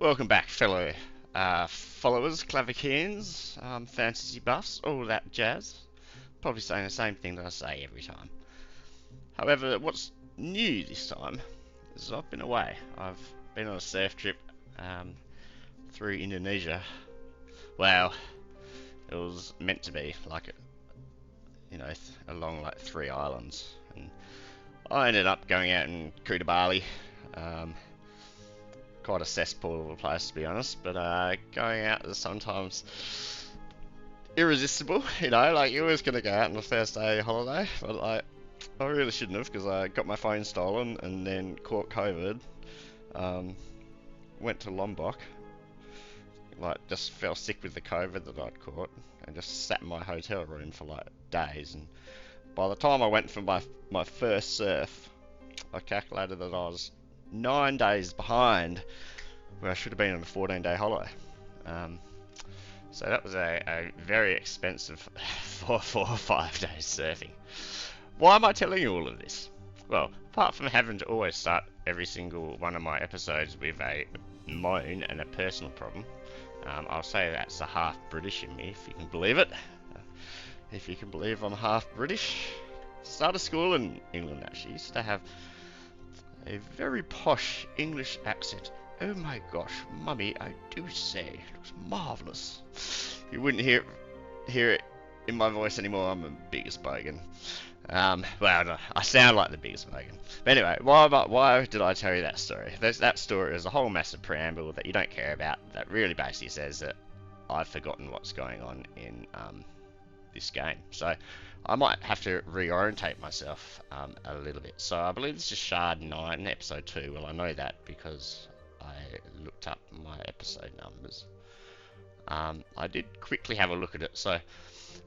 Welcome back, fellow followers, Clavicans, fantasy buffs, all that jazz. Probably saying the same thing that I say every time. However, what's new this time is I've been away. I've been on a surf trip through Indonesia. Well, it was meant to be like, along like 3 islands. And I ended up going out in Kuta Bali. Quite a cesspool of a place, to be honest, but going out is sometimes irresistible. Like you're always going to go out on the first day of holiday, but like I really shouldn't have, because I got my phone stolen and then caught COVID. Went to Lombok, like just fell sick with the COVID that I'd caught, and just sat in my hotel room for like days. And by the time I went for my first surf, I calculated that I was 9 days behind where I should have been on a 14-day holiday. So that was a very expensive 4 or 5 days surfing. Why am I telling you all of this? Well, apart from having to always start every single one of my episodes with a moan and a personal problem, I'll say that's the half British in me, if you can believe it. If you can believe I'm half British. Started school in England, actually. Used to have a very posh English accent. Oh my gosh, mummy, I do say, it was marvellous. You wouldn't hear it in my voice anymore. I'm the biggest bogan. Well, I sound like the biggest bogan. But anyway, why did I tell you that story? That story is a whole massive preamble that you don't care about, that really basically says that I've forgotten what's going on in this game. So I might have to reorientate myself a little bit. So I believe this is Shard 9, episode 2. Well, I know that because I looked up my episode numbers. I did quickly have a look at it. So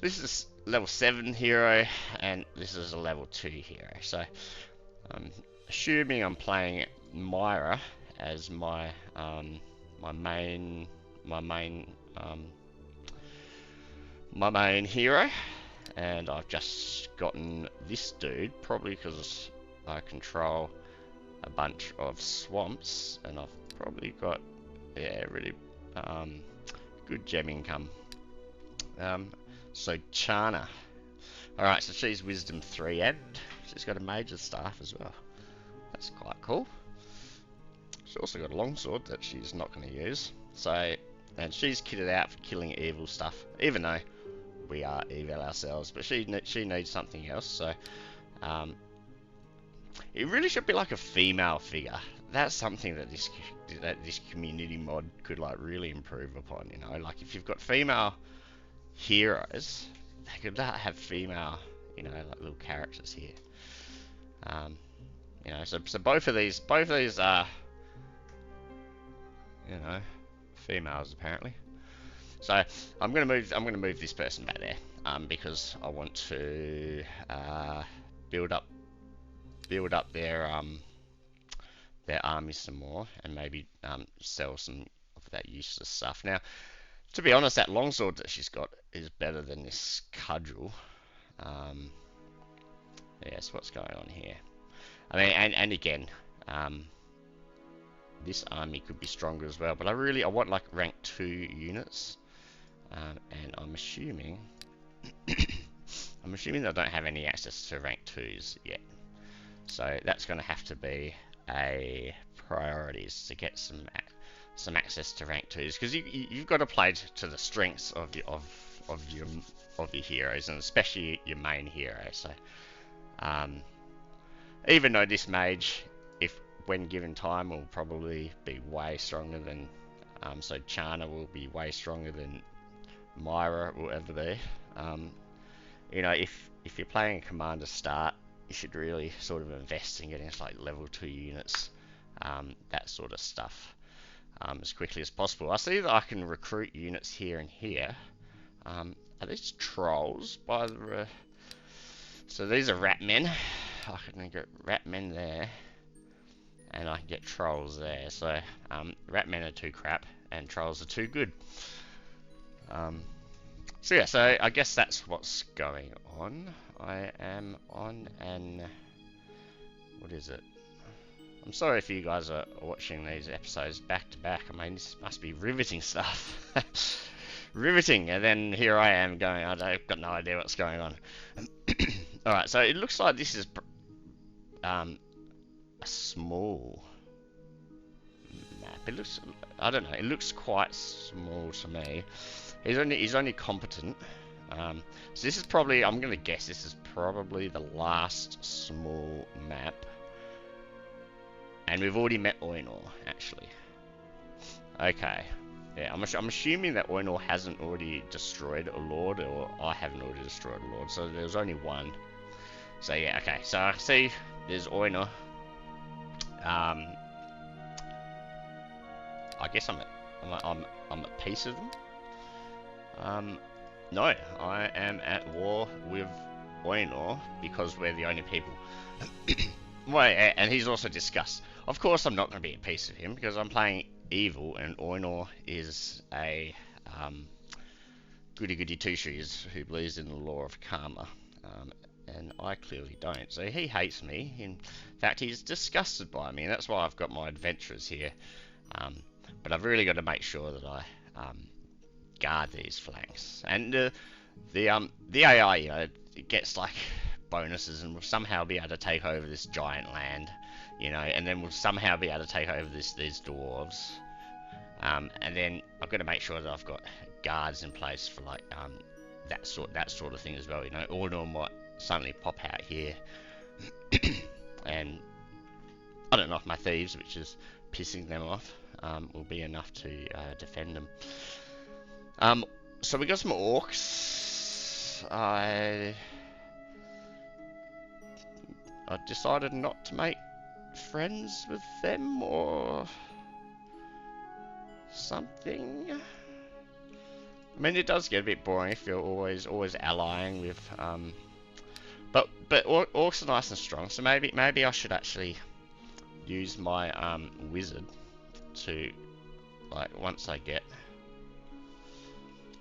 this is level 7 hero, and this is a level 2 hero. So assuming I'm playing Myra as my main hero, and I've just gotten this dude, probably because I control a bunch of swamps, and I've probably got really good gem income. So Chana, alright, so she's wisdom 3, and she's got a major staff as well. That's quite cool. She's also got a longsword that she's not going to use. So, and she's kitted out for killing evil stuff, even though we are evil ourselves, but she needs something else. So it really should be like a female figure. That's something that this community mod could like really improve upon. Like if you've got female heroes, they could have female, like little characters here. So both of these are, females apparently. So I'm gonna move this person back there, because I want to build up their army some more, and maybe sell some of that useless stuff. Now, to be honest, that longsword that she's got is better than this cudgel. Yes, what's going on here? I mean, and again, this army could be stronger as well, but I want like rank 2 units. And I'm assuming I don't have any access to rank 2s yet, so that's going to have to be a priority, to get some access to rank 2s, because you've got to play to the strengths of your heroes, and especially your main hero. So even though this mage, when given time, will probably be way stronger than so Chana will be way stronger than Myra will ever be. If you're playing a commander start, you should really sort of invest in getting like level 2 units, that sort of stuff, as quickly as possible. I see that I can recruit units here and here. Are these trolls? So these are rat men. I can get rat men there, and I can get trolls there. So rat men are too crap, and trolls are too good. So yeah, so I guess that's what's going on. I am on an, what is it? I'm sorry if you guys are watching these episodes back to back. I mean, this must be riveting stuff. Riveting, and then here I am going, I've got no idea what's going on. Alright, so it looks like this is a small map. It looks, I don't know, it looks quite small to me. He's only competent. So this is probably, I'm going to guess this is probably the last small map. And we've already met Eador, actually. Okay. Yeah, I'm assuming that Eador hasn't already destroyed a lord, or I haven't already destroyed a lord, so there's only one. So yeah, okay. So I see there's Eador. I guess I'm at peace with them. No, I am at war with Eador because we're the only people. Well, and he's also discussed. Of course, I'm not going to be at peace with him because I'm playing evil, and Eador is a goody two-shoes who believes in the law of karma, and I clearly don't. So he hates me. In fact, he's disgusted by me, and that's why I've got my adventurers here. But I've really got to make sure that I guard these flanks. And the AI, you know, it gets like bonuses, and we'll somehow be able to take over this giant land, you know, and then we'll somehow be able to take over these dwarves. And then I've got to make sure that I've got guards in place for like that sort of thing as well. You know, Eador might suddenly pop out here, and I don't know if my thieves, which is pissing them off, will be enough to defend them. So we got some orcs. I decided not to make friends with them or something. I mean, it does get a bit boring if you're always allying with but orcs are nice and strong, so maybe I should actually use my wizard to, like, once I get,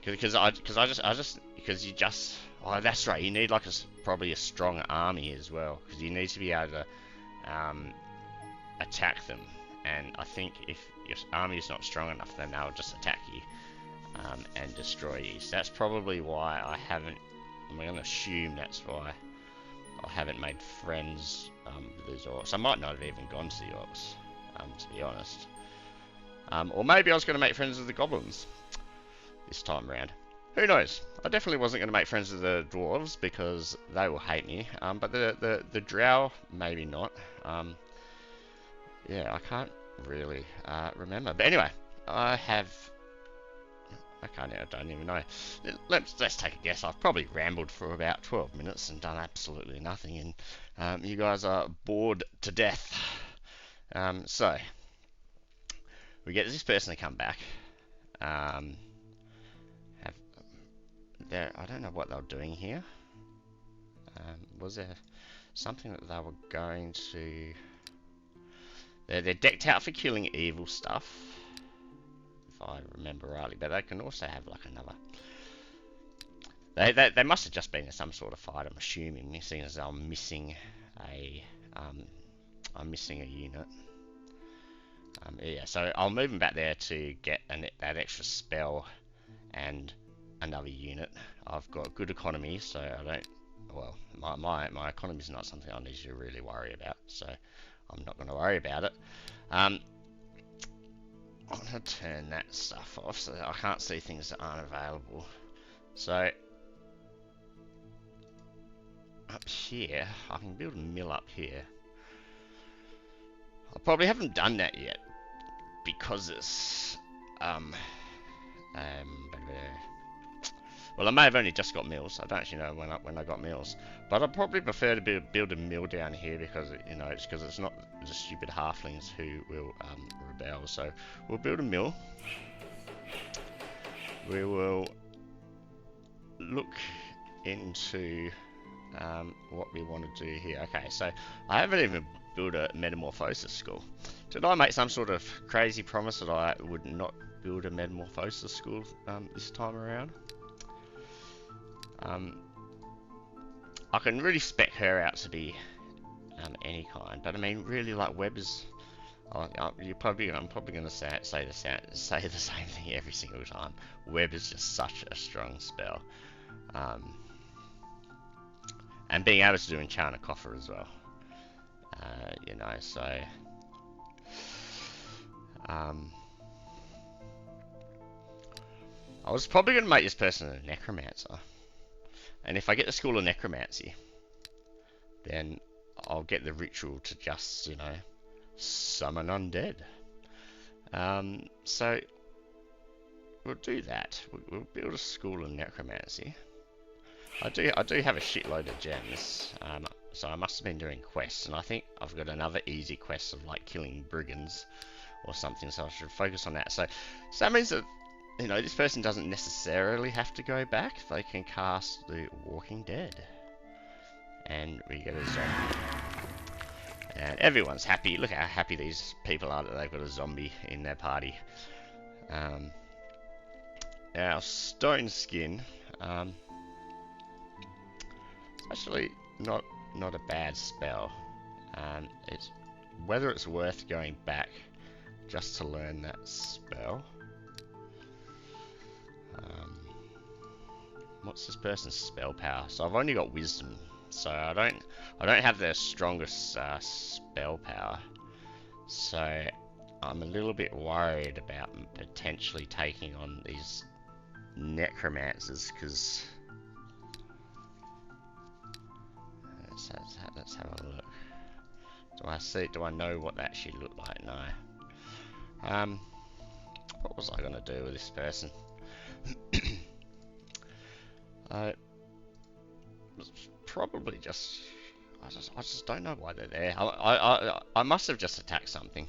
because you just, oh, that's right, you need like probably a strong army as well, because you need to be able to attack them, and I think if your army is not strong enough, then they'll just attack you and destroy you. So that's probably why I haven't, I'm going to assume that's why I haven't made friends with these orcs. I might not have even gone to the orcs, to be honest. Or maybe I was going to make friends with the goblins this time around. Who knows? I definitely wasn't going to make friends with the dwarves because they will hate me. But the drow, maybe not. Yeah, I can't really remember. But anyway, I don't even know. Let's take a guess. I've probably rambled for about 12 minutes and done absolutely nothing, and you guys are bored to death. So we get this person to come back. I don't know what they were doing here. Was there something that they were going to? They're decked out for killing evil stuff, if I remember rightly, but they can also have like another. They must have just been in some sort of fight, I'm assuming, seeing as I'm missing a unit. Yeah, so I'll move them back there to get that extra spell and another unit. I've got good economy, so I don't. Well, my economy is not something I need to really worry about, so I'm not going to worry about it. I'm going to turn that stuff off so that I can't see things that aren't available. So up here, I can build a mill up here. I probably haven't done that yet because it's well, I may have only just got mills. I don't actually know when I got mills, but I'd probably prefer to build a mill down here because it's not the stupid halflings who will rebel. So we'll build a mill. We will look into what we want to do here. Okay, so I haven't even built a metamorphosis school. Did I make some sort of crazy promise that I would not build a metamorphosis school this time around? I can really spec her out to be any kind. But I mean, really, like web is. I'm probably gonna say the same thing every single time. Web is just such a strong spell, and being able to do Enchanter Coffer as well. You know, so I was probably gonna make this person a Necromancer, and if I get the School of Necromancy, then I'll get the ritual to just, you know, summon undead. So we'll do that. We'll build a School of Necromancy. I do have a shitload of gems, so I must have been doing quests, and I think I've got another easy quest of like killing brigands or something, so I should focus on that. So that means that, you know, this person doesn't necessarily have to go back. They can cast the Walking Dead, and we get a zombie. And everyone's happy. Look how happy these people are that they've got a zombie in their party. Now, Stone Skin. It's actually not a bad spell. It's whether it's worth going back just to learn that spell. What's this person's spell power? So I've only got Wisdom. So I don't have the strongest spell power, so I'm a little bit worried about potentially taking on these necromancers, because let's have a look. Do I know what that should look like? No. What was I gonna do with this person? Probably just I just don't know why they're there. I must have just attacked something.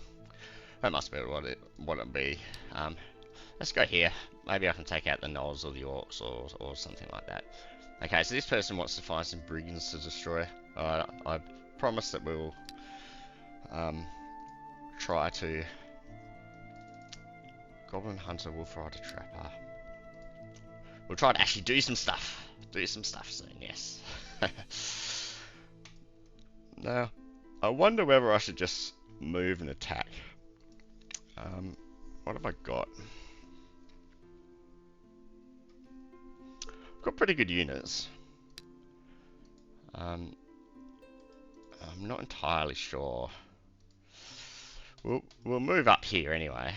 That must be what it be. Let's go here. Maybe I can take out the gnolls or the orcs or something like that. Okay, so this person wants to find some brigands to destroy. I promise that we'll try to. Goblin Hunter, Wolf Rider, Trapper. We'll try to actually do some stuff. Do some stuff soon, yes. Now, I wonder whether I should just move and attack. What have I got? I've got pretty good units. I'm not entirely sure. We'll move up here anyway.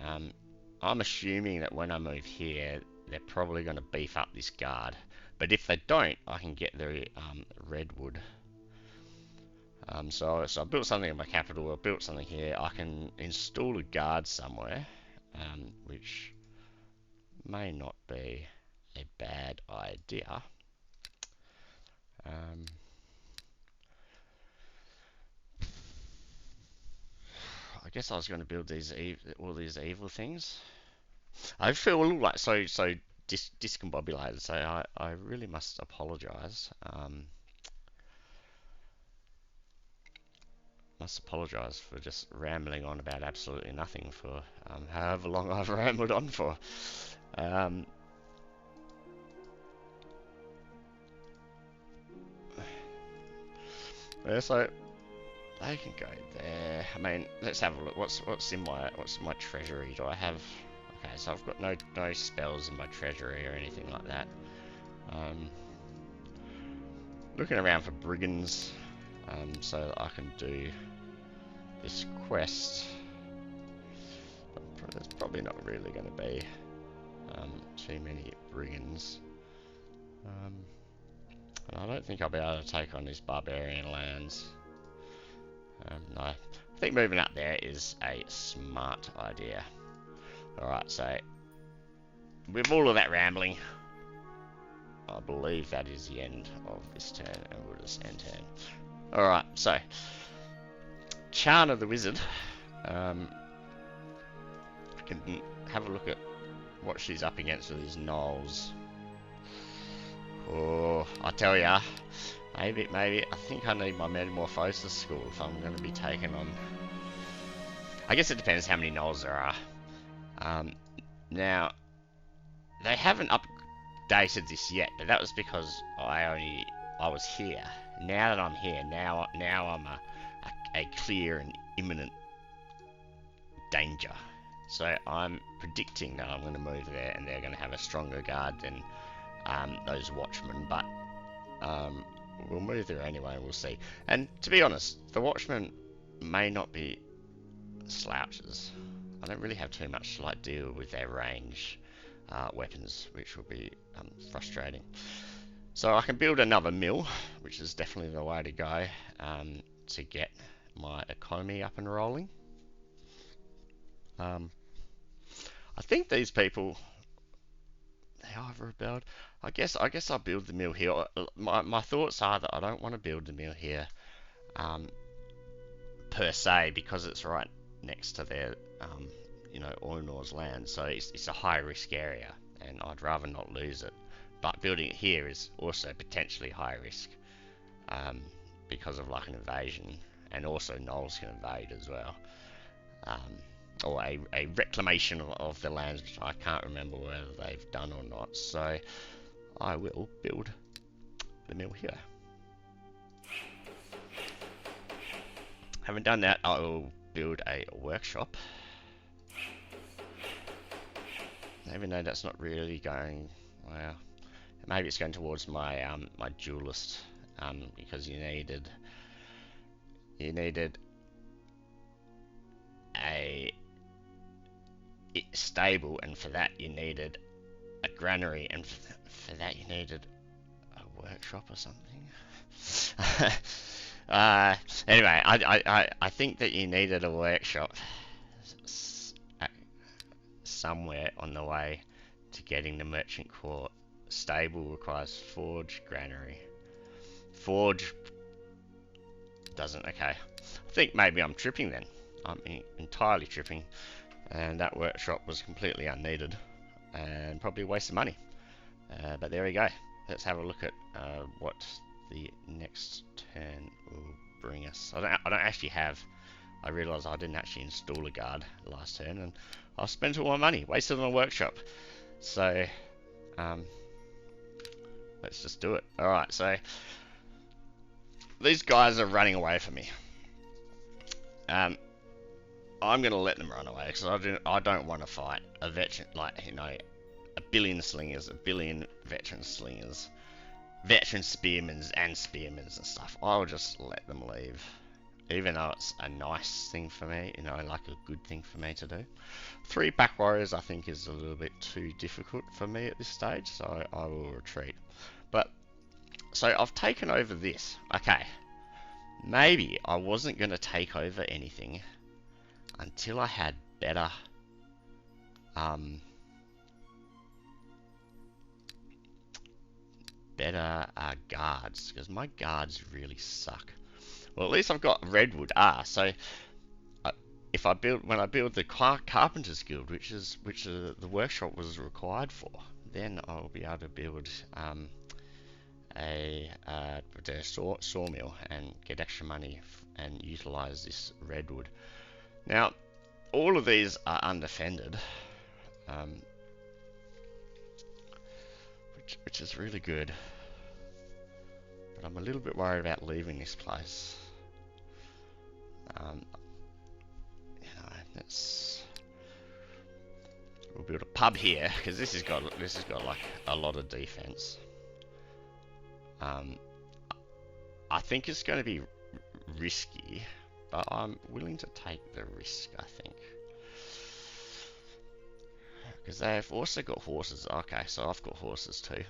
I'm assuming that when I move here, they're probably going to beef up this guard. But if they don't, I can get the redwood. So I built something in my capital. I built something here. I can install a guard somewhere, which may not be a bad idea. I guess I was going to build all these evil things. I feel a little like so discombobulated, so I really must apologise. Must apologise for just rambling on about absolutely nothing for however long I've rambled on for. Yeah, so they can go there. I mean, let's have a look. What's in my treasury? Do I have? Okay, so I've got no spells in my treasury or anything like that. Looking around for brigands, so that I can do this quest. There's probably not really going to be too many brigands. And I don't think I'll be able to take on these barbarian lands. No, I think moving up there is a smart idea. Alright, so with all of that rambling, I believe that is the end of this turn, and we'll just end turn. Alright, so Chana the Wizard. I can have a look at what she's up against with these gnolls. Oh, I tell ya, maybe I think I need my Metamorphosis school if I'm going to be taking on. I guess it depends how many gnolls there are. Now, they haven't updated this yet, but that was because I was here. now that I'm here, now I'm a clear and imminent danger. So I'm predicting that I'm going to move there, and they're going to have a stronger guard than those watchmen. But we'll move there anyway, and we'll see. And to be honest, the watchmen may not be slouches. I don't really have too much to like deal with their range weapons, which will be frustrating. So I can build another mill, which is definitely the way to go to get my economy up and rolling. I think these people, they either rebelled. I guess I'll build the mill here. My thoughts are that I don't want to build the mill here per se, because it's right next to their Eanor's land, so it's a high risk area, and I'd rather not lose it. But building it here is also potentially high risk because of like an invasion, and also gnolls can invade as well, or a reclamation of the lands, which I can't remember whether they've done or not. So I will build the mill here. Having done that, I will build a workshop. Even though that's not really going well, maybe it's going towards my my duelist, because you needed a stable, and for that you needed a granary, and for that you needed a workshop or something. Anyway, I think that you needed a workshop somewhere on the way to getting the merchant court. Stable requires forge, granary. Forge doesn't. Okay, I think maybe I'm tripping then. I'm entirely tripping, and that workshop was completely unneeded and probably a waste of money. But there we go. Let's have a look at what the next turn will bring us. I don't actually have. I realised I didn't actually install a guard last turn, and I spent all my money, wasted on a workshop. So let's just do it. Alright, so these guys are running away from me. I'm gonna let them run away, because I don't want to fight a veteran, like, a billion slingers, a billion veteran slingers, veteran spearmen and stuff. I'll just let them leave, even though it's a nice thing for me, like a good thing for me to do. 3 back warriors I think is a little bit too difficult for me at this stage, so I will retreat. But so I've taken over this. Okay, maybe I wasn't going to take over anything until I had better guards, because my guards really suck. Well, at least I've got redwood. So if when I build the carpenter's guild, which the workshop was required for, then I'll be able to build a sawmill and get extra money and utilize this redwood. Now, all of these are undefended, which is really good. But I'm a little bit worried about leaving this place. We'll build a pub here, because this has got like a lot of defense. I think it's going to be risky, but I'm willing to take the risk, I think. Because they've also got horses. Okay, so I've got horses too.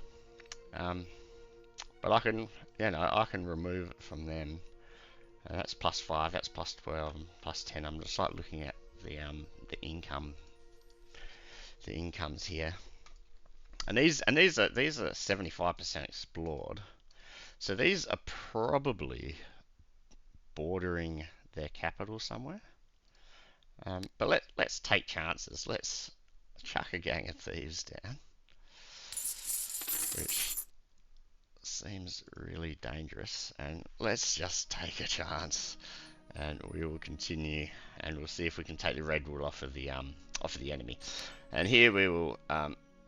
But I can, I can remove it from them. That's +5, that's +12, and +10. I'm just like looking at the income, the incomes here, and these are 75% explored. So these are probably bordering their capital somewhere. But let's take chances. Let's chuck a gang of thieves down, which seems really dangerous, and let's just take a chance, and we will continue, and we'll see if we can take the redwood off of the enemy. And here we will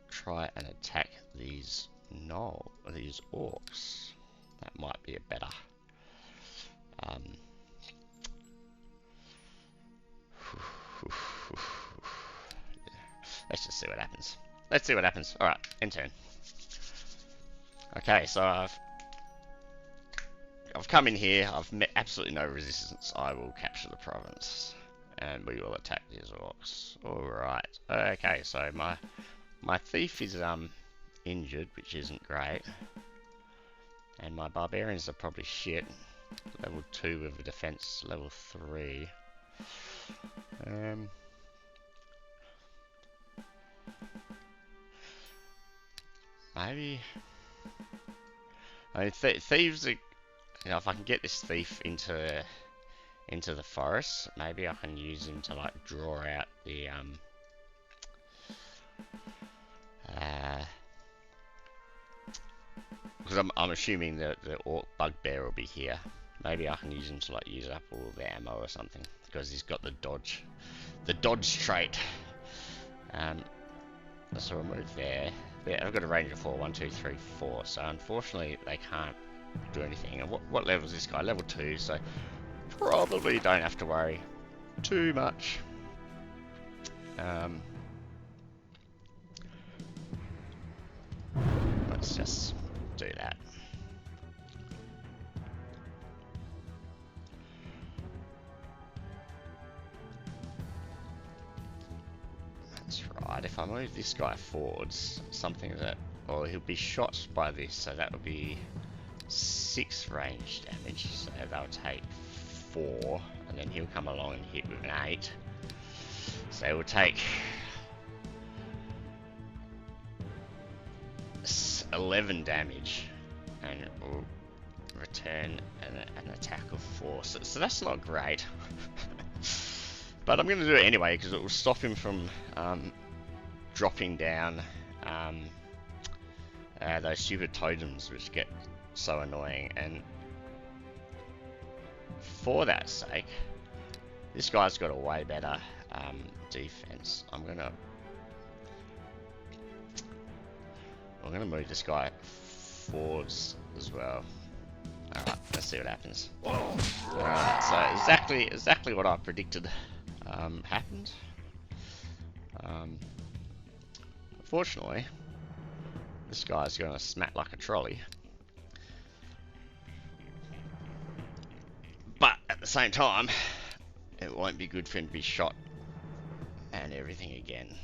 try and attack these orcs. That might be a better. Let's just see what happens. Let's see what happens. Alright, end turn. Okay, so I've come in here, I've met absolutely no resistance. I will capture the province. And we will attack these orcs. Alright. Okay, so my thief is injured, which isn't great. And my barbarians are probably shit. Level 2 with a defense, level 3. Maybe. I mean, thieves are. You know, if I can get this thief into the forest, maybe I can use him to like draw out the because I'm assuming that the orc bugbear will be here. Maybe I can use him to like use up all the ammo or something because he's got the dodge trait. So we'll move there. Yeah, I've got a range of 4, 1, 2, 3, 4. So unfortunately they can't do anything. And what level is this guy? Level 2. So probably don't have to worry too much. Let's just do that. That's right. If I move this guy forwards, something that, or he'll be shot by this, so that would be 6 range damage. So they'll take 4, and then he'll come along and hit with an 8. So it will take 11 damage, and it will return an attack of 4. So that's not great. But I'm going to do it anyway because it will stop him from dropping down those stupid totems which get so annoying. And for that sake, this guy's got a way better defense. I'm gonna move this guy forwards as well. Alright, let's see what happens. Alright, so exactly what I predicted happened. Unfortunately, this guy's gonna smack like a trolley. But at the same time, it won't be good for him to be shot and everything again.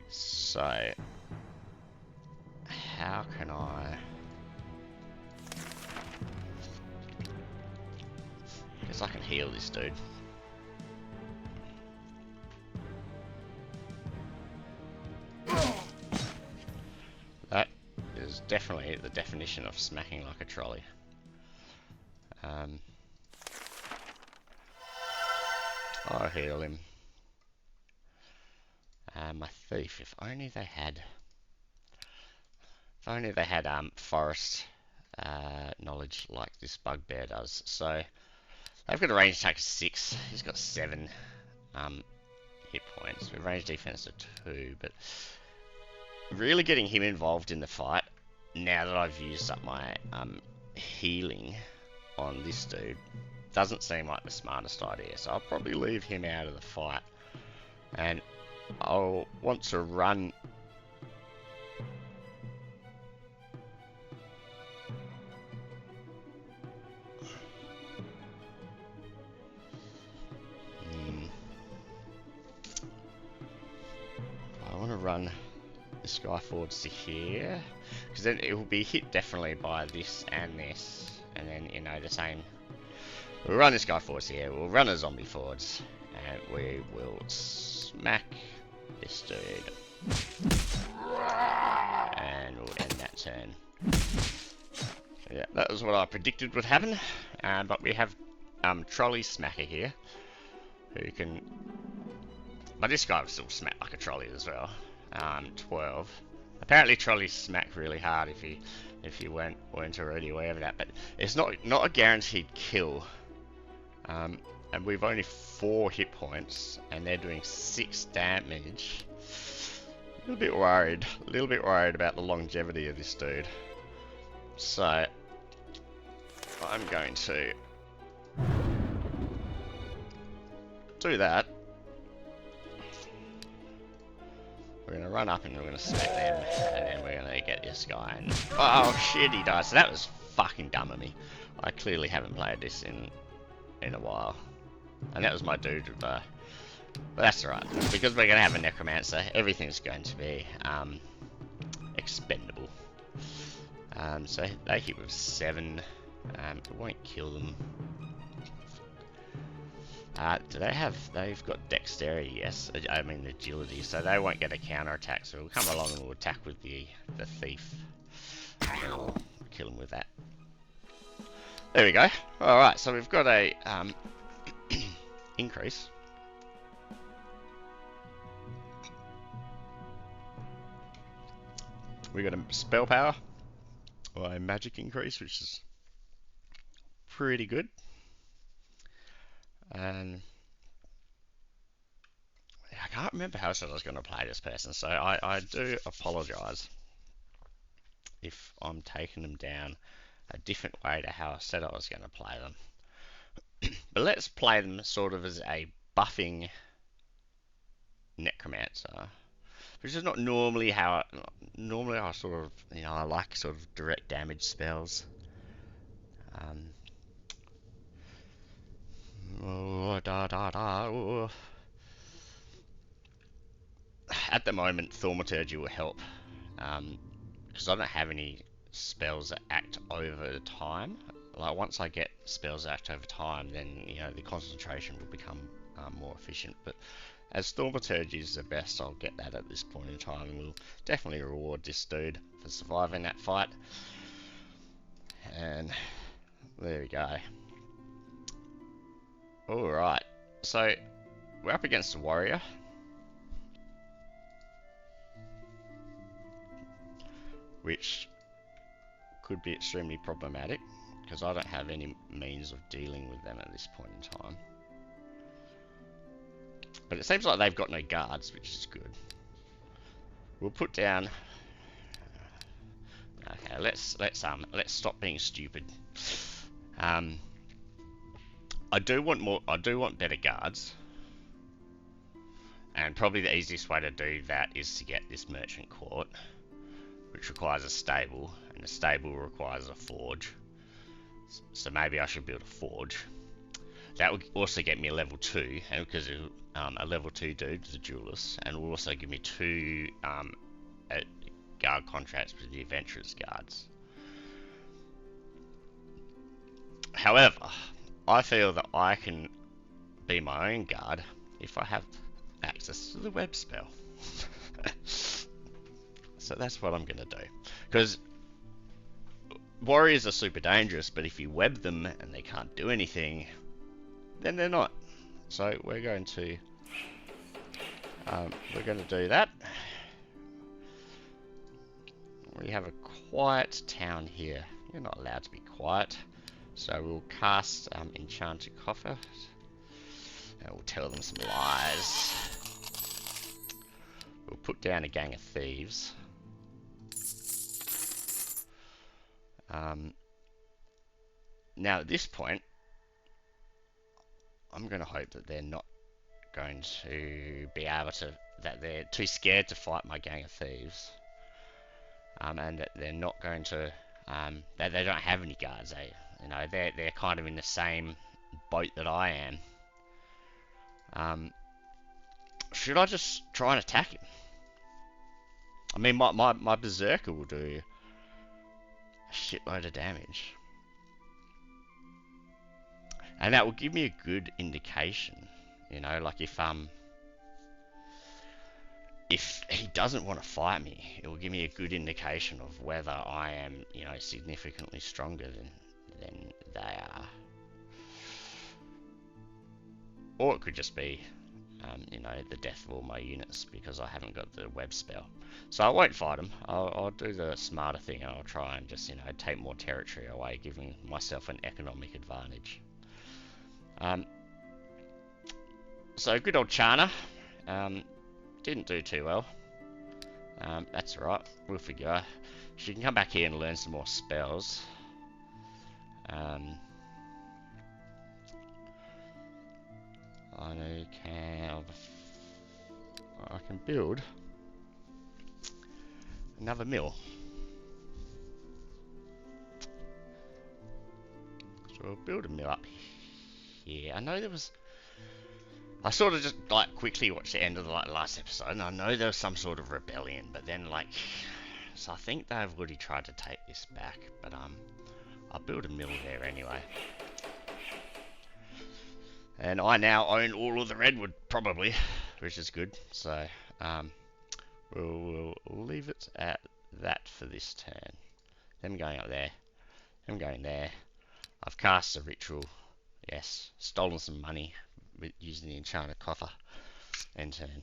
So how can I? Guess I can heal this dude. That is definitely the definition of smacking like a trolley. I'll heal him. My thief, if only they had forest knowledge like this bugbear does. So they've got a range attack of 6. He's got 7 hit points. With range defense of 2, but really getting him involved in the fight now that I've used up my healing on this dude doesn't seem like the smartest idea. So I'll probably leave him out of the fight, and I'll want to run. I want to run this guy forwards to here, because then it will be hit definitely by this and this, and then, you know, the same. We'll run this guy forwards here, we'll run a zombie forwards, and we will smack this dude. And we'll end that turn. So yeah, that was what I predicted would happen, but we have Trolley Smacker here, who can... But this guy will still smack like a trolley as well. 12. Apparently trolleys smack really hard if you weren't already aware of that, but it's not a guaranteed kill. And we've only 4 hit points, and they're doing 6 damage. A little bit worried about the longevity of this dude. So I'm going to do that. We're going to run up and we're going to smack them, and then we're going to get this guy. And oh shit, he died. So that was fucking dumb of me. I clearly haven't played this in a while, and that was my dude. But that's alright, because we're going to have a necromancer. Everything's going to be expendable. So they hit with 7. It won't kill them. Do they have... They've got dexterity, yes. I mean agility, so they won't get a counter attack. So we'll come along and we'll attack with the thief. And we'll kill him with that. There we go. Alright, so we've got a increase. We got a spell power, or a magic increase, which is pretty good. And I can't remember how I said I was going to play this person, so I do apologise if I'm taking them down a different way to how I said I was going to play them. But let's play them sort of as a buffing necromancer, which is not normally how I sort of, you know, I like sort of direct damage spells. At the moment, Thaumaturgy will help, because I don't have any spells that act over time. Like once I get spells that act over time, then you know the concentration will become more efficient. But as Thaumaturgy is the best, I'll get that at this point in time, and we'll definitely reward this dude for surviving that fight. And there we go. Alright, so we're up against a warrior. Which could be extremely problematic, because I don't have any means of dealing with them at this point in time. But it seems like they've got no guards, which is good. We'll put down... Okay, let's stop being stupid. I do want better guards, and probably the easiest way to do that is to get this merchant court, which requires a stable, and a stable requires a forge. So maybe I should build a forge. That would also get me a level 2, and because a level 2 dude is a duelist, and will also give me 2 guard contracts with the adventurers guards. However, I feel that I can be my own guard if I have access to the web spell. So that's what I'm going to do. Because warriors are super dangerous, but if you web them and they can't do anything, then they're not. So we're going to do that. We have a quiet town here. You're not allowed to be quiet. So we'll cast Enchanted Coffer, and we'll tell them some lies. We'll put down a gang of thieves. Now at this point, I'm going to hope that they're not going to be able to, that they're too scared to fight my gang of thieves, and that they're not going to, that they don't have any guards. They're kind of in the same boat that I am. Should I just try and attack him? I mean, my berserker will do a shitload of damage, and that will give me a good indication. You know, like if he doesn't want to fight me, it will give me a good indication of whether I am, you know, significantly stronger than they are. Or it could just be, you know, the death of all my units because I haven't got the web spell. So I won't fight him. I'll do the smarter thing, and I'll try and just, you know, take more territory away, giving myself an economic advantage. So good old Chana. Didn't do too well. That's alright. We'll figure. She can come back here and learn some more spells. I can build another mill. So we'll build a mill up here. I know there was... I sort of just like quickly watched the end of the last episode, and I know there was some sort of rebellion, but then like... So I think they've already tried to take this back, but I'll build a mill there anyway. And I now own all of the redwood, probably, which is good. So we'll leave it at that for this turn. Them going up there, them going there. I've cast a ritual, yes, stolen some money with using the enchanted coffer. End turn.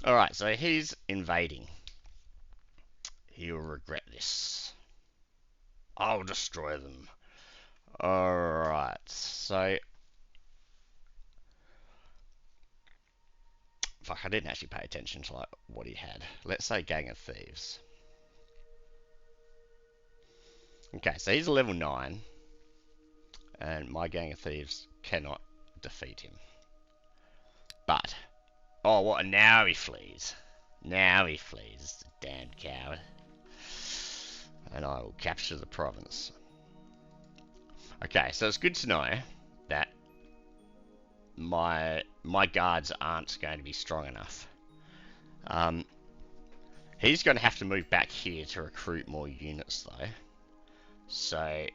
Alright, so he's invading. He'll regret this. I'll destroy them. Alright, so... Fuck, I didn't actually pay attention to like what he had. Let's say Gang of Thieves. Okay, so he's a level 9. And my Gang of Thieves cannot defeat him. But... Oh, what? Now he flees. Now he flees, the damned coward. And I will capture the province. Okay, so it's good to know that my guards aren't going to be strong enough. He's going to have to move back here to recruit more units, though. So,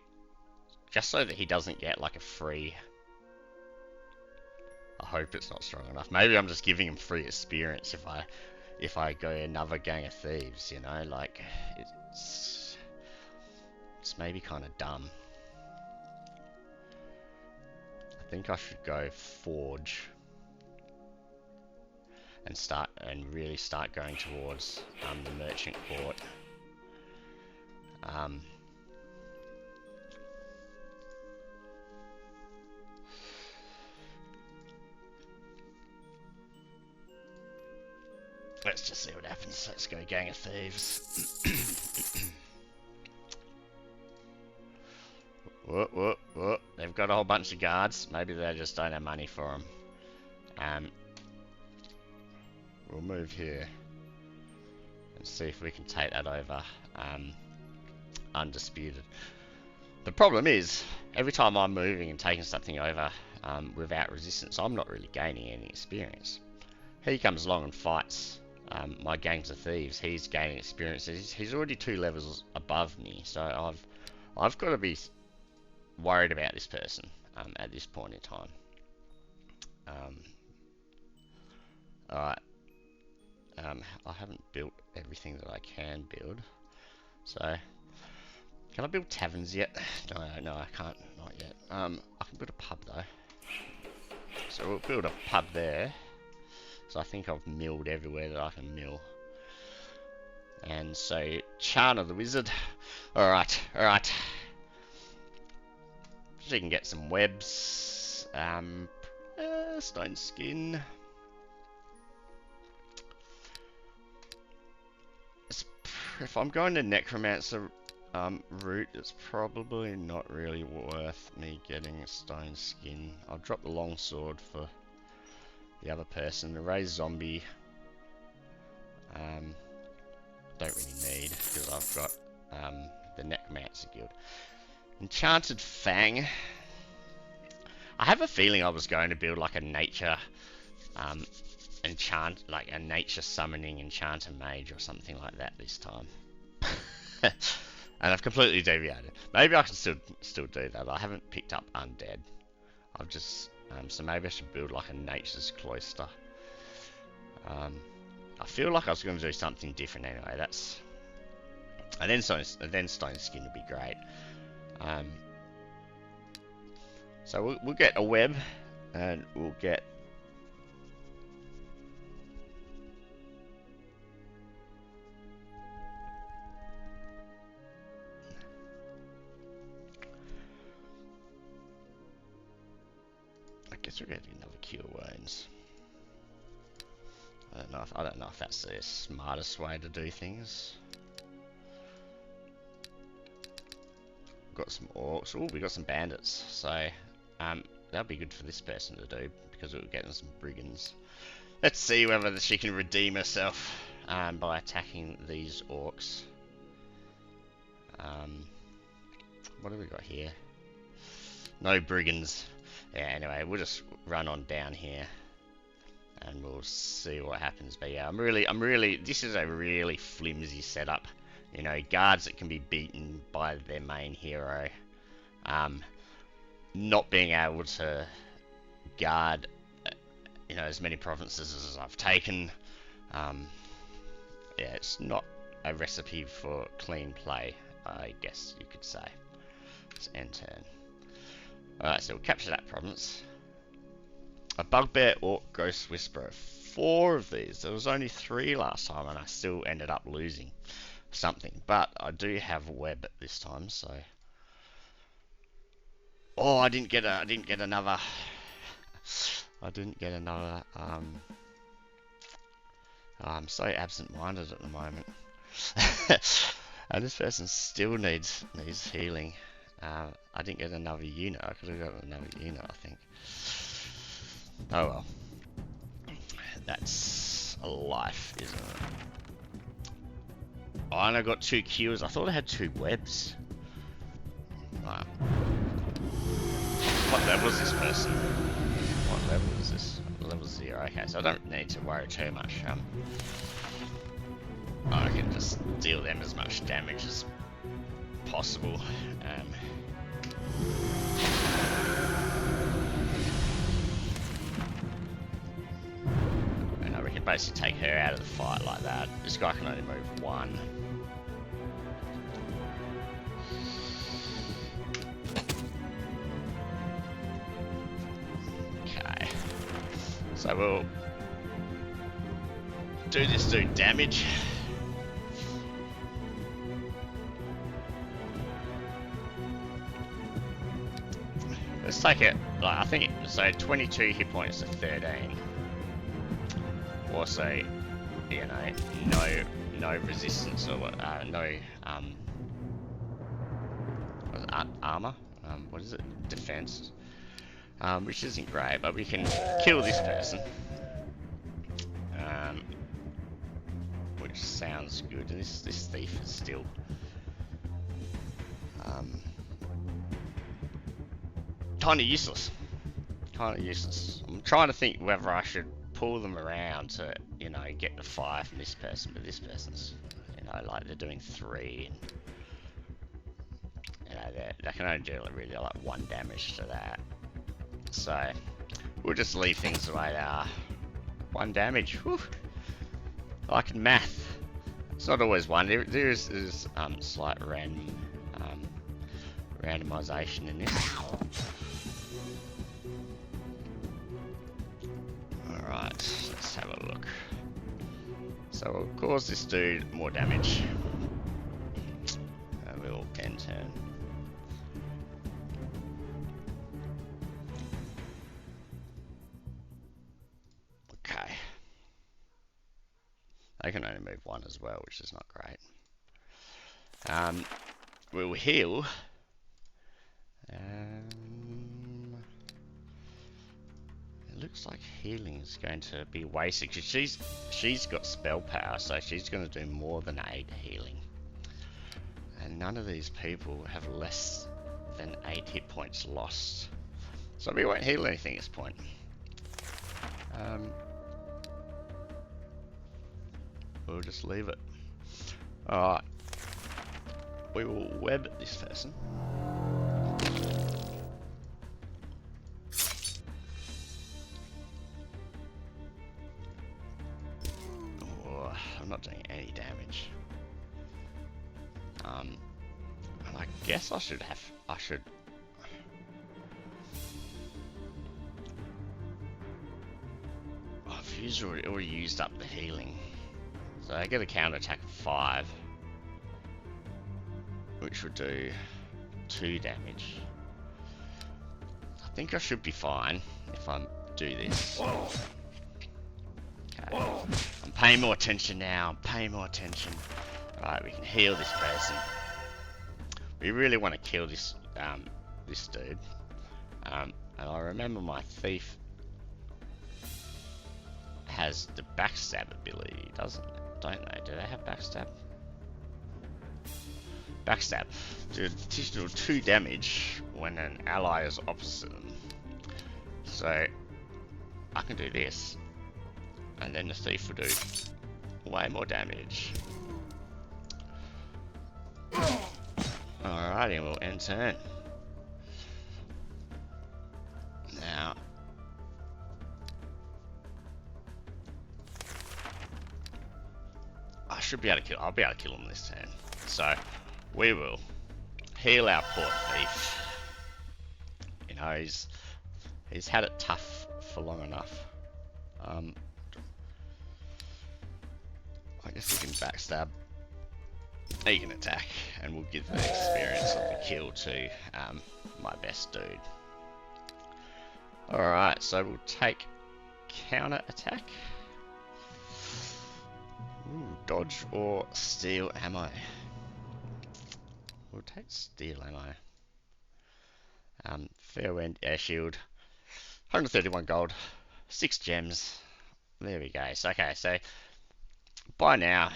just so that he doesn't get like a free... I hope it's not strong enough. Maybe I'm just giving him free experience if I go another Gang of Thieves, you know, like it's maybe kind of dumb. I think I should go Forge and really start going towards the Merchant Court. Let's just see what happens. Let's go Gang of Thieves. Whoa. They've got a whole bunch of guards. Maybe they just don't have money for them. We'll move here and see if we can take that over undisputed. The problem is, every time I'm moving and taking something over without resistance, I'm not really gaining any experience. He comes along and fights my Gangs of Thieves. He's gaining experience. He's already 2 levels above me, so I've got to be worried about this person at this point in time. Alright. I haven't built everything that I can build. So, can I build taverns yet? No, I can't. Not yet. I can build a pub though. So we'll build a pub there. So I think I've milled everywhere that I can mill. And so, Charna the Wizard. Alright. She can get some webs. Stone skin. If I'm going to Necromancer route, it's probably not really worth me getting a stone skin. I'll drop the longsword for the other person. The raised zombie, don't really need because I've got the Necromancer guild. Enchanted Fang. I have a feeling I was going to build like a nature like a nature summoning enchanter mage or something like that this time. And I've completely deviated. Maybe I can still do that. I haven't picked up undead. I've just so maybe I should build like a nature's cloister. I feel like I was going to do something different anyway. And then stone skin would be great. So we'll get a web, and we'll get I guess we're going to do another cure wounds. I don't know if that's the smartest way to do things. got some orcs. Oh, we got some bandits. So that'll be good for this person to do because we're getting some brigands. Let's see whether she can redeem herself by attacking these orcs. What have we got here? No brigands. Yeah, anyway, we'll just run on down here and we'll see what happens. But yeah, I'm really, this is a really flimsy setup. You know, guards that can be beaten by their main hero. Not being able to guard, you know, as many provinces as I've taken. Yeah, it's not a recipe for clean play, I guess you could say. Let's end turn. Alright, so we'll capture that province. A bugbear, orc, ghost whisperer. 4 of these. There was only 3 last time, and I still ended up losing something. But I do have a web this time, so. Oh, I didn't get another. I'm so absent-minded at the moment. And this person still needs healing. I didn't get another unit. I could have got another unit, I think. Oh well. That's a life, isn't it? Oh, and I got 2 cures. I thought I had 2 webs. Wow. What level is this person? What level is this? Level 0. Okay, so I don't need to worry too much. I can just deal them as much damage as possible. And we can basically take her out of the fight like that. This guy can only move 1. Okay. So we'll do this dude damage. Let's take it, like, I think, so 22 hit points to 13. Also, you know, no resistance or no, armor, what is it, defense, which isn't great, but we can kill this person, which sounds good. And this thief is still, kind of useless. I'm trying to think whether I should pull them around to, you know, get the fire from this person, but this person's, you know, like they're doing 3, and you know, they can only do really like 1 damage to that. So we'll just leave things the way they are. 1 damage. Whew. Like in math, it's not always 1. There is slight randomization in this. Alright, let's have a look. So we'll cause this dude more damage. And we'll end turn. Okay. They can only move 1 as well, which is not great. We'll heal. It looks like healing is going to be wasted because she's got spell power, so she's going to do more than 8 healing. And none of these people have less than 8 hit points lost, so we won't heal anything at this point. We'll just leave it. Alright. We will web this person. Oh, I'm not doing any damage. And I guess I should. Oh, I've already used up the healing. So I get a counter attack of 5, which would do 2 damage. I think I should be fine if I do this. Okay. I'm paying more attention now. I'm paying more attention. Right, we can heal this person. we really want to kill this this dude. And I remember my thief has the backstab ability, doesn't it? Don't they? Do they have backstab? Backstab. Do additional 2 damage when an ally is opposite them. So I can do this, and then the thief will do way more damage. Alrighty, we'll end turn. Now, I should be able to kill. I'll be able to kill him this turn. So we will heal our poor thief. You know, he's had it tough for long enough. I guess he can backstab. He can attack, and we'll give the experience of the kill to my best dude. Alright, so we'll take counter attack. Ooh, dodge or steal ammo. We'll take steal ammo. Fair wind, air shield, 131 gold, 6 gems. There we go. So, okay, so by now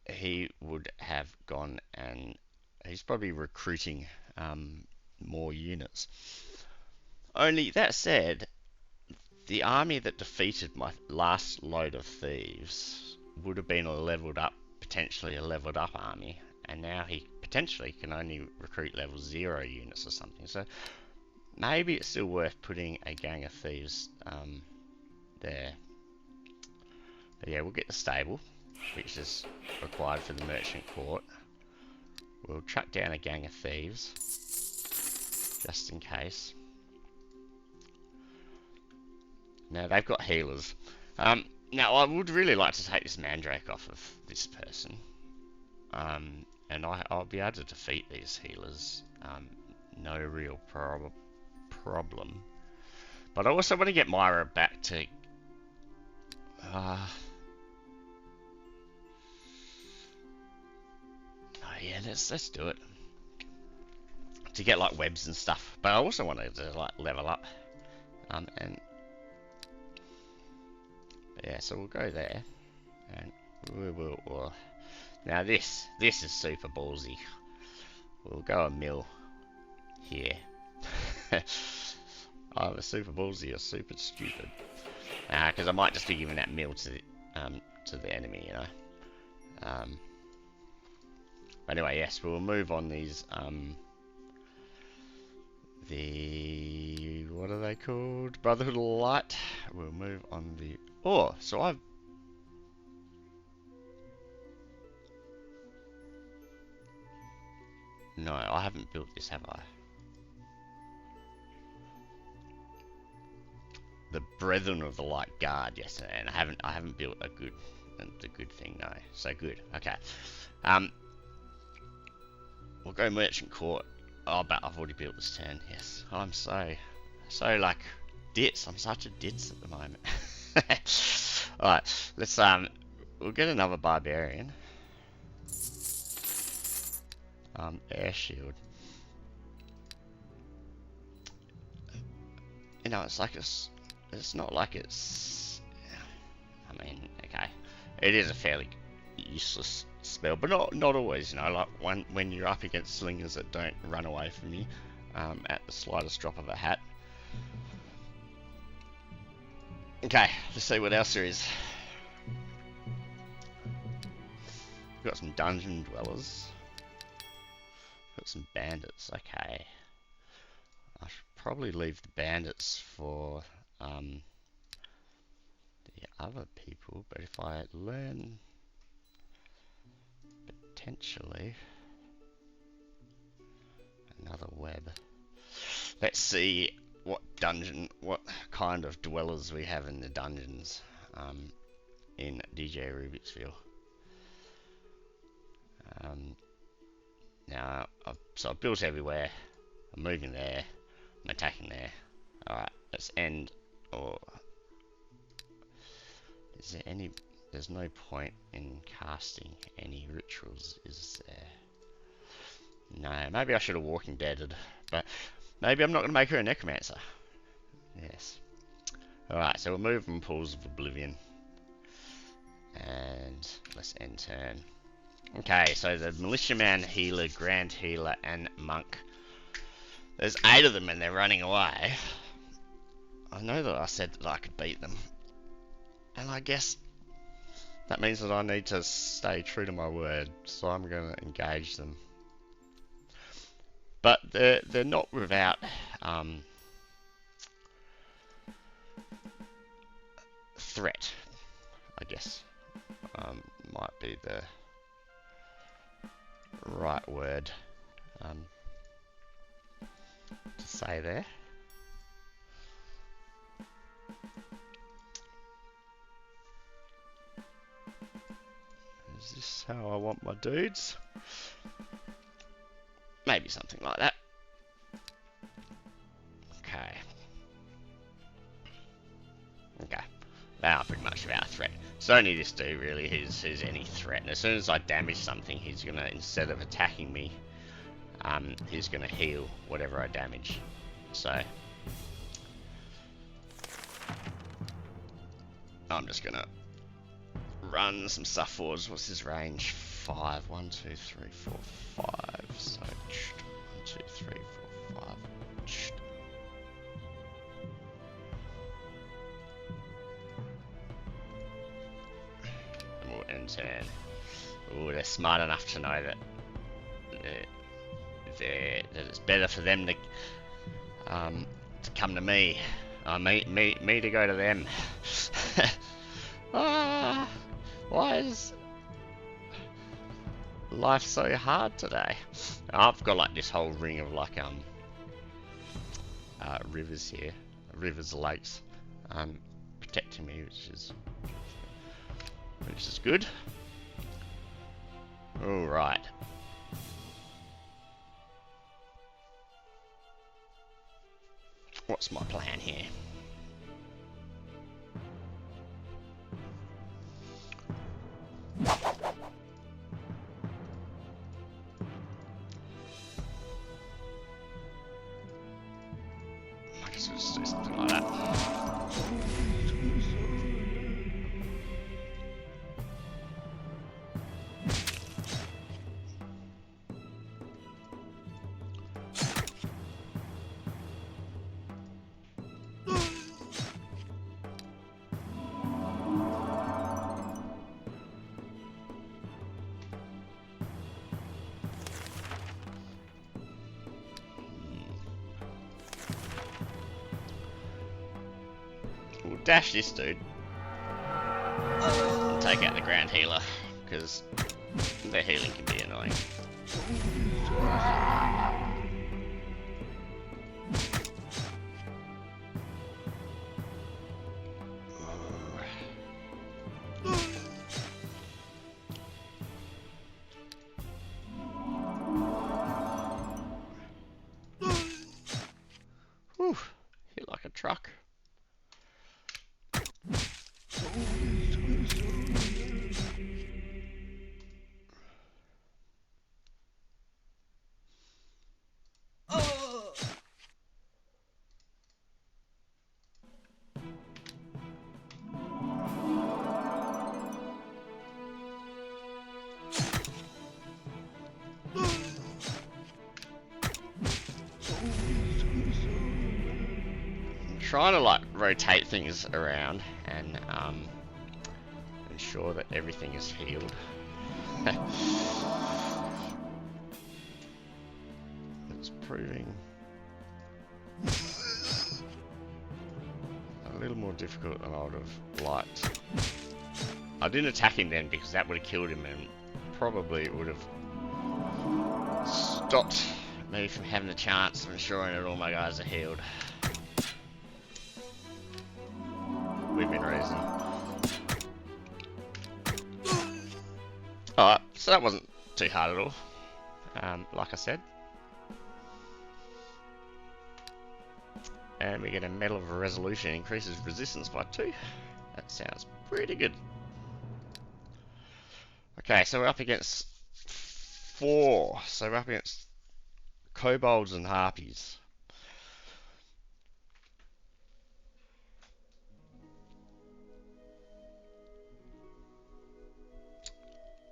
he would have gone, and he's probably recruiting more units. Only that said, the army that defeated my last load of thieves would have been potentially a leveled up army, and now he potentially can only recruit level 0 units or something. So maybe it's still worth putting a gang of thieves there. But yeah, we'll get the stable, which is required for the merchant court. We'll track down a gang of thieves, just in case. Now, they've got healers. Now, I would really like to take this Mandrake off of this person. And I'll be able to defeat these healers. No real problem. But I also want to get Myra back to... oh yeah, let's do it. To get like webs and stuff. But I also want to like level up. Yeah, so we'll go there, and we will. Now this is super ballsy. We'll go a mill here. Either super ballsy or super stupid. Because I might just be giving that mill to the enemy, you know. Anyway, yes, we'll move on these. What are they called? Brotherhood of Light. We'll move on the. Oh, so I've. No, I haven't built this, have I? The Brethren of the Light Guard, yes, and I haven't built the good thing, no. So good, okay. We'll go Merchant Court. Oh, but I've already built this turn, yes. I'm so like ditz. I'm such a ditz at the moment. Alright, let's we'll get another barbarian. Air shield. You know, it's not like it's, I mean, okay, it is a fairly useless spell, but not always, you know, like when you're up against slingers that don't run away from you at the slightest drop of a hat. Okay, let's see what else there is. We've got some dungeon dwellers. Got some bandits, okay. I should probably leave the bandits for the other people, but if I learn potentially another web. Let's see what kind of dwellers we have in the dungeons in DJ Rubiksville. Now, I've built everywhere. I'm moving there. I'm attacking there. Alright, let's end. Or is there any? There's no point in casting any rituals, is there? No, maybe I should have Walking Deaded, but maybe I'm not going to make her a necromancer. Yes. Alright, so we'll move from Pools of Oblivion. And let's end turn. Okay, so the Militiaman, Healer, Grand Healer, and Monk. There's 8 of them and they're running away. I know that I said that I could beat them. And I guess that means that I need to stay true to my word. So I'm going to engage them. But they're not without threat, I guess. Might be the right word to say there. Is this how I want my dudes? Maybe something like that. Okay. Okay. They are pretty much without threat. It's only this dude really who's any threat. And as soon as I damage something, he's gonna, instead of attacking me, he's gonna heal whatever I damage. So I'm just gonna run some stuff forwards. What's his range? 5. 1, 2, 3, 4, 5. So 1, 2, 3, 4, 5. And we'll end turn. Ooh, they're smart enough to know that that it's better for them to come to me. Me to go to them. Why is life so hard today? I've got like this whole ring of like rivers here, rivers, lakes, protecting me, which is good. All right. What's my plan here? I guess we'll just do something like that. We'll dash this dude and take out the Grand Healer, because their healing can be annoying. Whew, hit like a truck. Trying to like rotate things around and ensure that everything is healed. It's proving a little more difficult than I would have liked. I didn't attack him then because that would have killed him and probably would have stopped me from having the chance of ensuring that all my guys are healed. Within reason. Alright, so that wasn't too hard at all. Like I said. And we get a Medal of Resolution, increases resistance by 2. That sounds pretty good. Okay, so we're up against 4. So we're up against kobolds and harpies.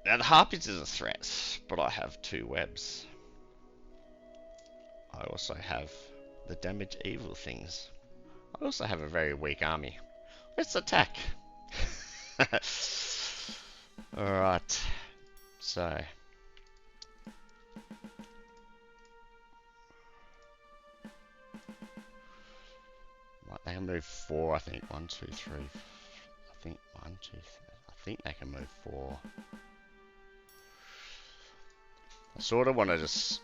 Now the harpies is a threat, but I have 2 webs. I also have the damage evil things. I also have a very weak army. Let's attack. Alright, so they can move 4, I think. 1, 2, 3. I think 1, 2, 3. I think they can move 4. I sort of want to just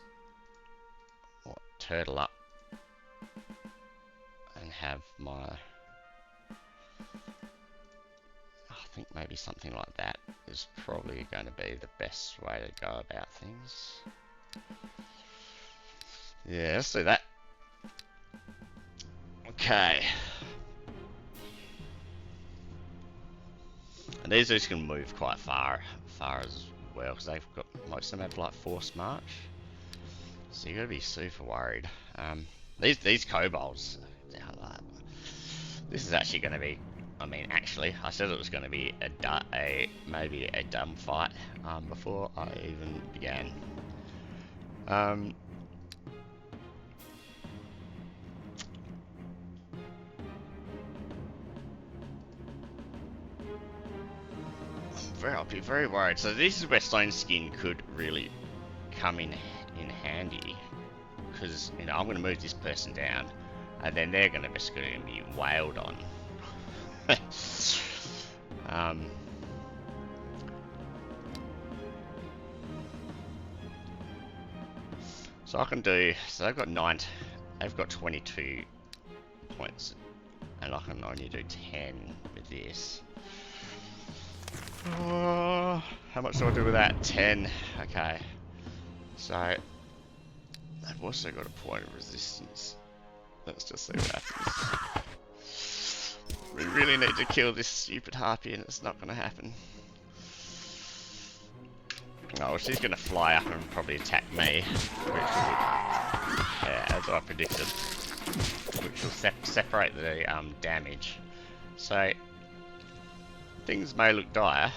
turtle up and have my. I think maybe something like that is probably going to be the best way to go about things. Yeah, let's do that. Okay. And these dudes can move quite far as well, because they've got, most of them have like forced march. So you got to be super worried. These kobolds, this is actually going to be. I mean, actually, I said it was going to be maybe a dumb fight before I even began. I'll be very worried. So this is where stone skin could really come in handy, because you know I'm going to move this person down, and then they're going to be wailed on. So I can do. So they've got 9. They've got 22 points, and I can only do 10 with this. Oh, how much do I do with that? 10. Okay. So they've also got a point of resistance. Let's just see what happens. We really need to kill this stupid harpy, and it's not going to happen. Oh, well, she's going to fly up and probably attack me, which will, yeah, as I predicted, which will separate the damage. So things may look dire,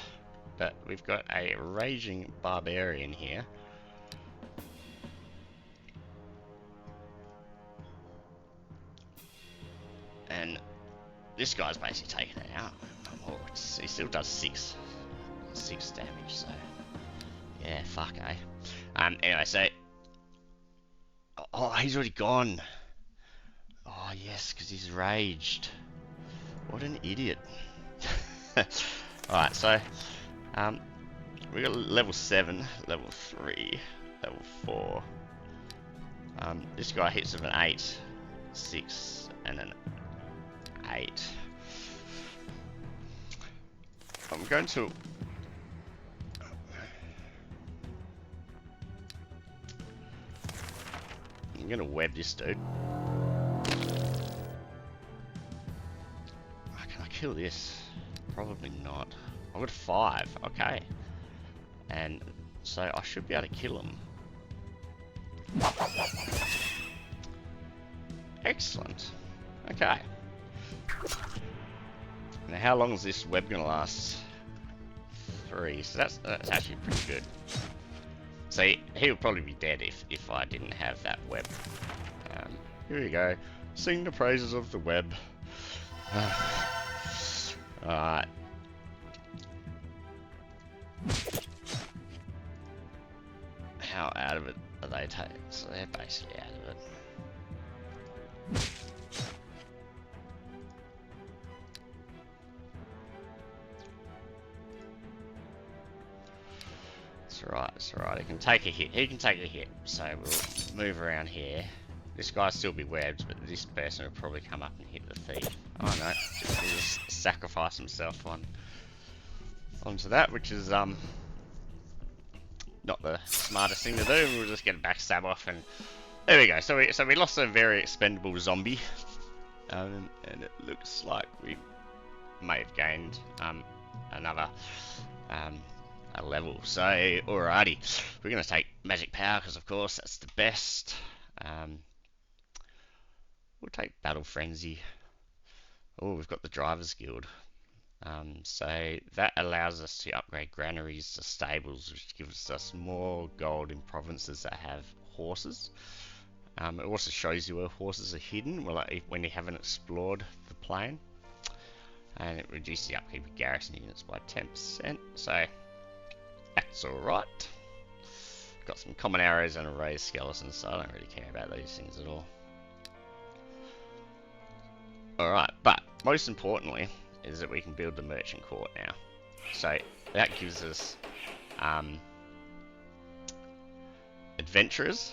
but we've got a raging barbarian here. And this guy's basically taken it out. Oh, he still does 6 damage, so yeah, fuck, eh? Anyway, so oh, he's already gone. Oh yes, because he's raged. What an idiot. Alright, so we got level 7, level 3, level 4. This guy hits with an 8, 6, and an 8. I'm going to. I'm going to web this dude. Can I kill this? Probably not. I've got 5. Okay. And so I should be able to kill him. Excellent. Okay. Now, how long is this web going to last? 3. So that's actually pretty good. So he would probably be dead if I didn't have that web. Here we go. Sing the praises of the web. Alright. How out of it are they taking? So they're basically out of it. It's alright, he can take a hit, so we'll move around here. This guy will still be webbed, but this person will probably come up and hit the thief. Oh no, just sacrifice himself onto that, which is not the smartest thing to do, and we'll just get a backstab off, and there we go. So we lost a very expendable zombie, and it looks like we may have gained another a level. So, alrighty, we're going to take magic power because, of course, that's the best. We'll take battle frenzy. Oh, we've got the drivers guild. So that allows us to upgrade granaries to stables, which gives us more gold in provinces that have horses. It also shows you where horses are hidden when you haven't explored the plain. And it reduces the upkeep of garrison units by 10%, so that's alright. Got some common arrows and a raised skeleton, so I don't really care about these things at all. Alright, but most importantly is that we can build the merchant court now. So that gives us adventurers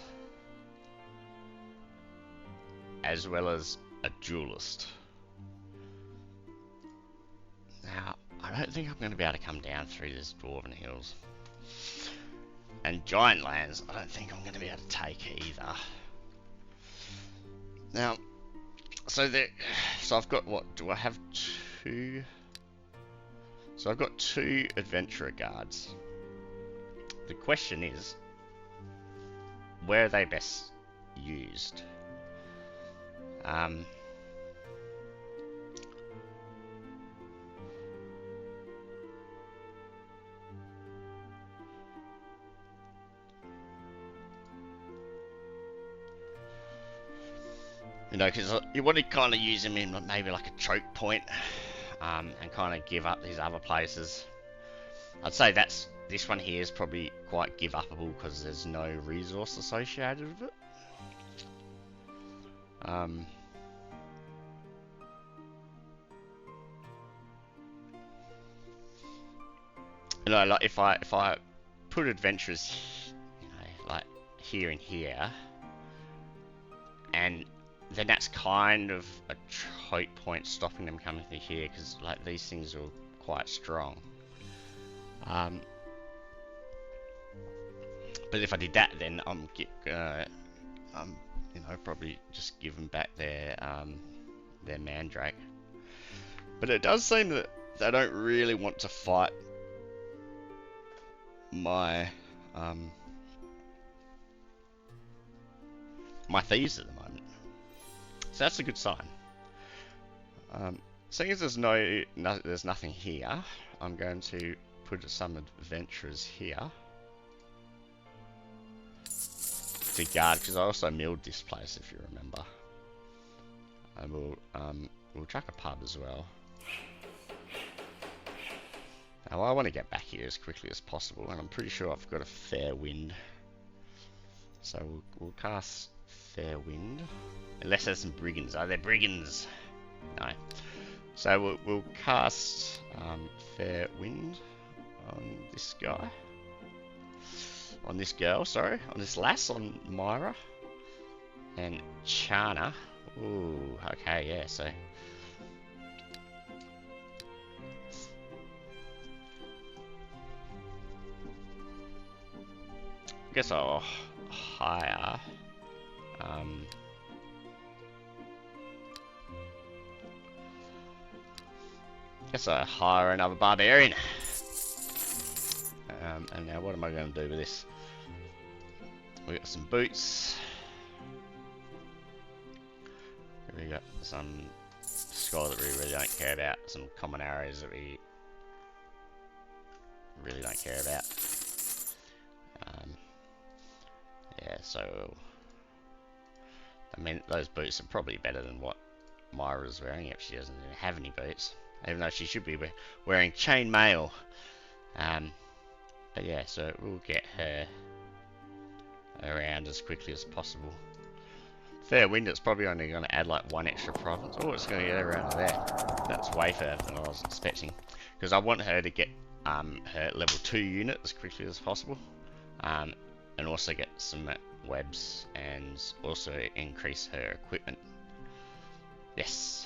as well as a duelist. Now, I don't think I'm going to be able to come down through these dwarven hills. And giant lands, I don't think I'm going to be able to take either. Now, so I've got what? Do I have two? So I've got 2 adventurer guards. The question is, where are they best used? You know, because you want to kind of use them in maybe like a choke point, and kind of give up these other places. I'd say this one here is probably quite give upable because there's no resource associated with it. You know, like if I put adventurers, you know, like here and here, and then that's kind of a choke point stopping them coming through here because like these things are quite strong. But if I did that, then I'm you know, probably just give them back their mandrake. But it does seem that they don't really want to fight my my thieves at the moment. So that's a good sign. Seeing as there's there's nothing here, I'm going to put some adventurers here to guard, because I also milled this place, if you remember. And we'll chuck a pub as well. Now I want to get back here as quickly as possible, and I'm pretty sure I've got a fair wind. So we'll cast fair wind. Unless there's some brigands. Are there brigands? No. So we'll cast fair wind on this guy. On this girl, sorry. On this lass, on Myra. And Chana. Ooh, okay, yeah, so. I guess I'll hire. Guess I hire another barbarian. And now what am I going to do with this? We got some boots. We got some skull that we really don't care about. Some common arrows that we really don't care about. Yeah, so I mean, those boots are probably better than what Myra's wearing if she doesn't even have any boots. Even though she should be wearing chainmail. But yeah, so we'll get her around as quickly as possible. Fair wind, it's probably only going to add like 1 extra province. Oh, it's going to get her around there. That's way further than I was expecting. Because I want her to get her level 2 unit as quickly as possible. And also get some webs and also increase her equipment. Yes,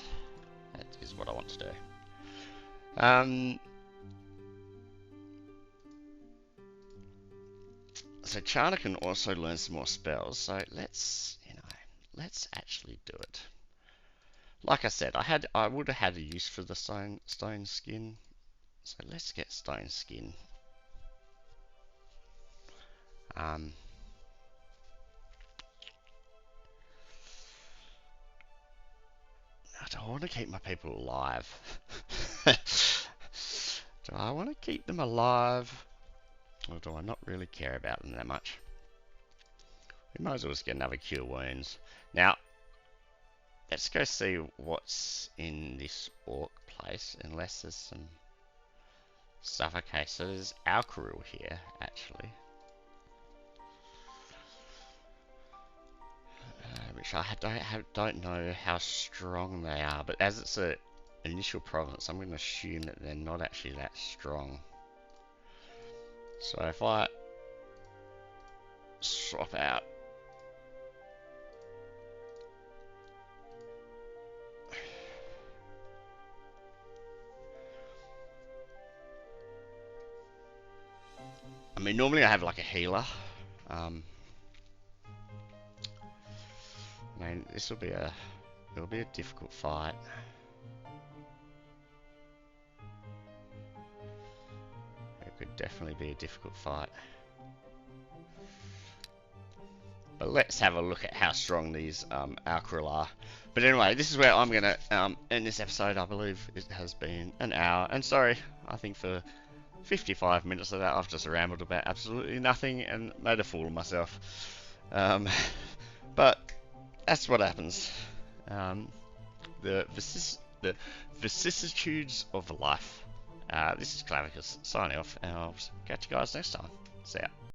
that is what I want to do. So Charter can also learn some more spells. So let's actually do it. Like I said, I would have had a use for the stone skin. So let's get stone skin. Um, do I want to keep my people alive? Do I want to keep them alive? Or do I not really care about them that much? We might as well just get another cure wounds. Now, let's go see what's in this orc place, unless there's some stuff. Okay, so there's Alcaril here, actually. Which I don't know how strong they are, but as it's a initial province, I'm going to assume that they're not actually that strong. So if I swap out I mean, normally I have like a healer. I mean, it'll be a difficult fight. It could definitely be a difficult fight. But let's have a look at how strong these Alcaril are. But anyway, this is where I'm going to end this episode. I believe it has been an hour. And sorry, I think for 55 minutes of that I've just rambled about absolutely nothing and made a fool of myself. But that's what happens. The vicissitudes of life. This is Klavicus signing off, and I'll catch you guys next time. See ya.